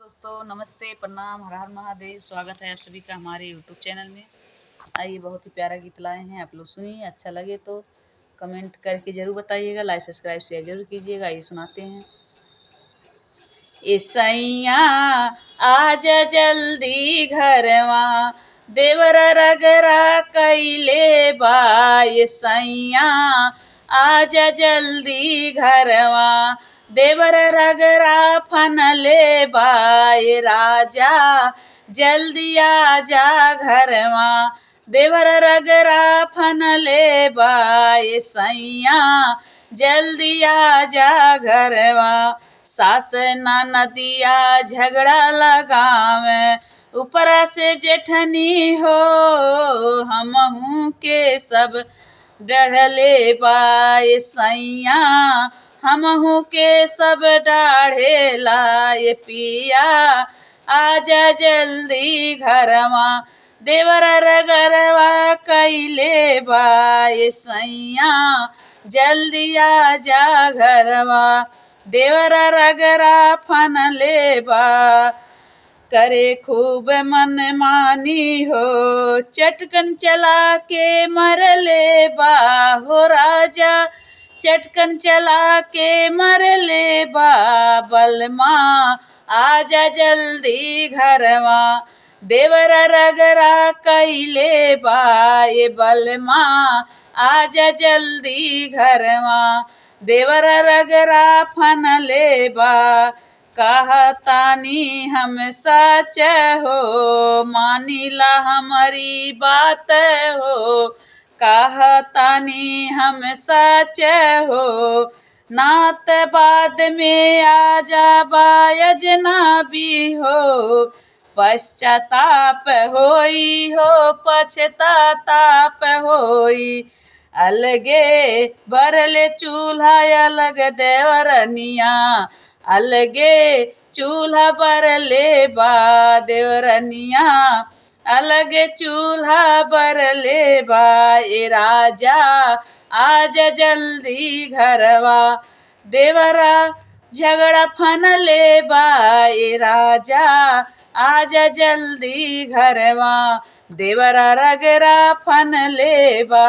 दोस्तों, नमस्ते, प्रणाम, हर हर महादेव। स्वागत है आप सभी का हमारे यूट्यूब चैनल में। आइए, बहुत ही प्यारा गीत लाए हैं, आप लोग सुनिए। अच्छा लगे तो कमेंट करके ज़रूर बताइएगा, लाइक सब्सक्राइब शेयर जरूर कीजिएगा। ये सुनाते हैं। सैया आजा जल्दी घरवा, देवर रगरा कैले बा। सैया आजा जल्दी घरवा, देवर रगरा फनले बाय। राजा जल्दी आजा घरवा, देवर रगरा फनले बाय। सैया जल्दी आजा घरवा, सास नदिया झगड़ा लगावे, ऊपर से जेठनी हो हमहू के सब डढ़ले बाय। सैया हमहू के सब डाढ़े लाए। पिया आजा जल्दी घरवा, देवर रगरवा कैले बाय। सैया जल्दी आजा घरवा, देवर रगरा फनले बा। करे खूब मन मानी हो, चटकन चला के मरले बा। हो राजा चटकन चला के मरले बा। बलमा आजा जल्दी घरवा, देवर रगरा कैले बा। ये बलमा आजा जल्दी घरवा, देवर रगरा फनले बा। कहतानी हम सच हो, मानिला हमारी बात हो। कहतानी हम सच हो, नात बाद में आ जाबा अजनबी हो। पश्चाताप होई हो, पछताताप होई। अलगे बरले चूल्हा अलग देवरनिया, अलगे चूल्हा बरले बा। देवरनिया अलगे चूल्हा बरले बा। ए राजा आजा जल्दी घरवा, देवरा झगड़ा फनले बा। ए राजा आजा जल्दी घरवा, देवरा रगरा फनले बा।